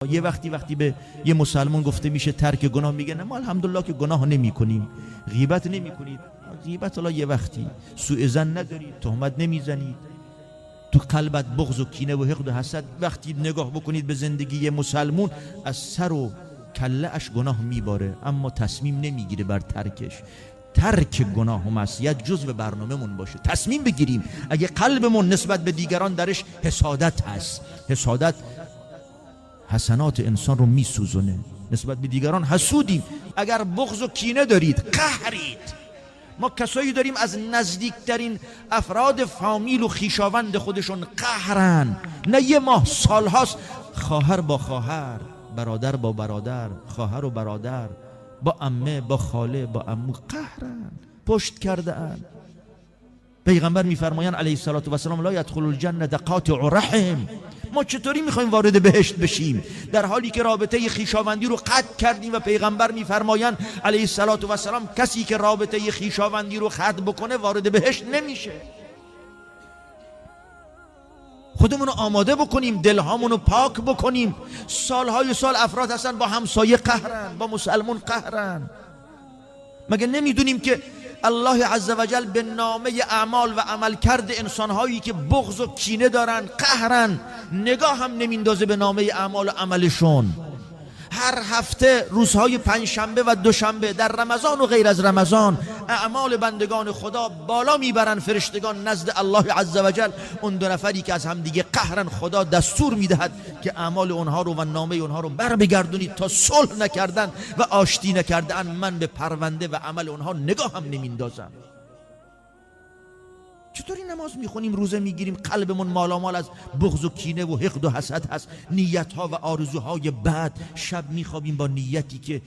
یه وقتی به یه مسلمان گفته میشه ترک گناه، میگه نه ما الحمدلله که گناه نمی کنیم. غیبت نمی کنید، غیبت حالا یه وقتی. سوء ظن ندارید، تهمت نمیزنید، تو قلبت بغض و کینه و حقد و حسد. وقتی نگاه بکنید به زندگی یه مسلمون، از سر و کله اش گناه میباره اما تصمیم نمیگیره بر ترکش. ترک گناه و معصیت جزء برنامه‌مون باشه، تصمیم بگیریم. اگه قلبمون نسبت به دیگران درش حسادت هست، حسادت حسنات انسان رو میسوزونه، نسبت به دیگران حسودیم. اگر بغض و کینه دارید، قهرید. ما کسایی داریم از نزدیکترین افراد فامیل و خیشاوند خودشون قهرن، نه یه ماه، سالهاست. خواهر با خواهر، برادر با برادر، خواهر و برادر، با عمه با خاله با عمو قهرن، پشت کرده ان. پیغمبر میفرمایند علیه الصلاة و السلام لا یدخل الجنة قاطع رحم. ما چطوری میخوایم وارد بهشت بشیم در حالی که رابطه خویشاوندی رو قطع کردیم؟ و پیغمبر میفرمایند علیه الصلاة و السلام کسی که رابطه خویشاوندی رو قطع بکنه وارد بهشت نمیشه. خودمون رو آماده بکنیم، دلهامون رو پاک بکنیم. سالهای سال افراد هستن با همسایه قهرن، با مسلمون قهرن. مگه نمیدونیم که الله عزوجل به نامه اعمال و عملکرد انسانهایی که بغض و کینه دارن قهرن، نگاه هم نمیندازه به نامه اعمال و عملشون. هر هفته روزهای پنجشنبه و دوشنبه در رمضان و غیر از رمضان اعمال بندگان خدا بالا میبرن فرشتگان نزد الله عزوجل. اون دو نفری که از هم دیگه قهرن، خدا دستور میدهد که اعمال اونها رو و نامه اونها رو بر بگردونید تا صلح نکردن و آشتی نکردن. من به پرونده و عمل اونها نگاه هم نمیندازم. چطوری نماز میخونیم، روزه میگیریم، قلبمون مالامال از بغض و کینه و حقد و حسد هست، نیتها و آرزوهای بد. شب میخوابیم با نیتی که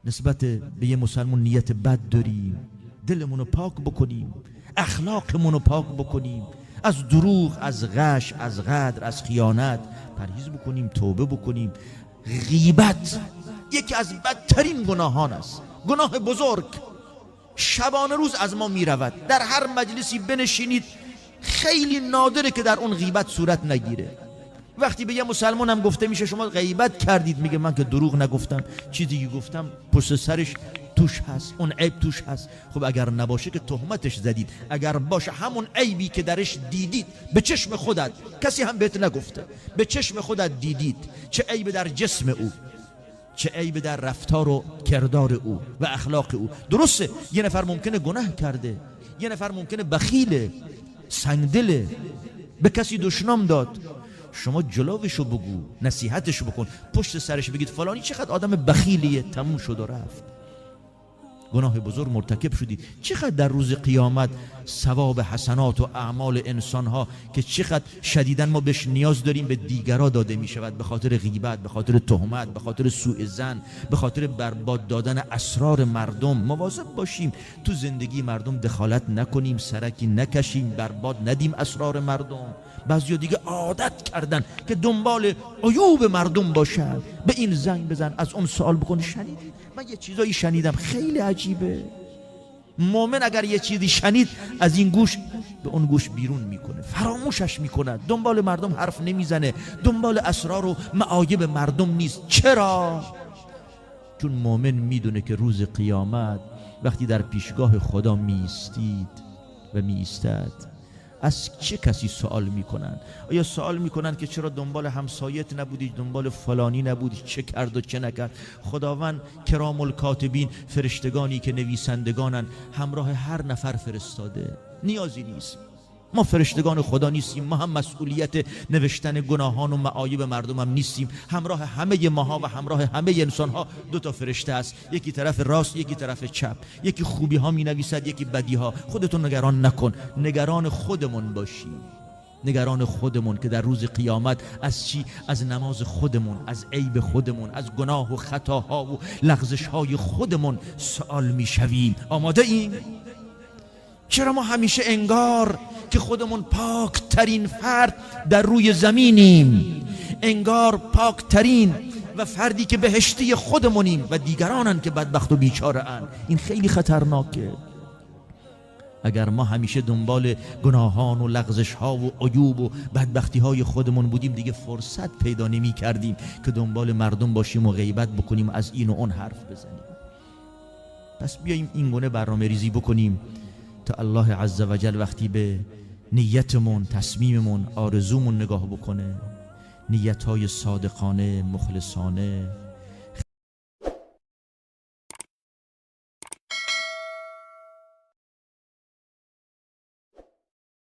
نسبت به یه مسلمان نیت بد داریم. دلمون رو پاک بکنیم، اخلاقمون رو پاک بکنیم، از دروغ، از غش، از غدر، از خیانت پرهیز بکنیم، توبه بکنیم. غیبت یکی از بدترین گناهان است، گناه بزرگ. شبانه روز از ما می رود. در هر مجلسی بنشینید، خیلی نادره که در اون غیبت صورت نگیره. وقتی به یه مسلمان هم گفته میشه شما غیبت کردید، میگه من که دروغ نگفتم، چیزی که گفتم پشت سرش توش هست، اون عیب توش هست. خب اگر نباشه که تهمتش زدید، اگر باشه همون عیبی که درش دیدید به چشم خودت، کسی هم بهت نگفته، به چشم خودت دیدید چه عیب در جسم او، چه عیب در رفتار و کردار او و اخلاق او. درسته یه نفر ممکنه گناه کرده، یه نفر ممکنه بخیله، سنگدله، به کسی دشنام داد. شما جلوشو بگو، نصیحتشو بکن، پشت سرش بگید فلانی چقدر آدم بخیلیه، تموم شد و رفت. گناه بزرگ مرتکب شدید. چقدر در روز قیامت ثواب حسنات و اعمال انسانها که چقدر شدیداً ما بهش نیاز داریم به دیگران داده می شود، به خاطر غیبت، به خاطر تهمت، به خاطر سوء ظن، به خاطر برباد دادن اسرار مردم. مواظب باشیم تو زندگی مردم دخالت نکنیم، سرکی نکشیم، برباد ندیم اسرار مردم. بعضیا دیگه عادت کردن که دنبال عیوب مردم باشن. به این زنگ بزن، از اون سوال بکن شنیدی؟ من یه چیزایی شنیدم خیلی عجیبه. مومن اگر یه چیزی شنید از این گوش به اون گوش بیرون میکنه، فراموشش میکنه، دنبال مردم حرف نمیزنه، دنبال اسرار و معایب مردم نیست. چرا؟ چون مومن میدونه که روز قیامت وقتی در پیشگاه خدا میستید و میستد، از چه کسی سوال میکنن؟ آیا سوال میکنن که چرا دنبال همسایت نبودی، دنبال فلانی نبودی، چه کرد و چه نکرد؟ خداوند کرام الکاتبین، فرشتگانی که نویسندگانن، همراه هر نفر فرستاده، نیازی نیست. ما فرشتگان خدا نیستیم، ما هم مسئولیت نوشتن گناهان و معایب مردم هم نیستیم. همراه همه ماها و همراه همه انسانها دو تا فرشته است، یکی طرف راست، یکی طرف چپ، یکی خوبی ها می نویسد، یکی بدی ها. خودتون نگران نکن، نگران خودمون باشیم، نگران خودمون که در روز قیامت از چی؟ از نماز خودمون، از عیب خودمون، از گناه و خطاها و لغزش های خودمون سوال می شویم. آماده ایم؟ چرا ما همیشه انگار که خودمون پاک ترین فرد در روی زمینیم، انگار پاک ترین و فردی که بهشتی خودمونیم و دیگرانن که بدبخت و بیچاره ان؟ این خیلی خطرناکه. اگر ما همیشه دنبال گناهان و لغزش ها و عیوب و بدبختی های خودمون بودیم دیگه فرصت پیدا نمی کردیم که دنبال مردم باشیم و غیبت بکنیم، از این و اون حرف بزنیم. پس بیاییم این گونه برنامه ریزی بکنیم تا الله عزوجل وقتی به نیتمون، تصمیممون، آرزومون نگاه بکنه، نیت‌های صادقانه، مخلصانه،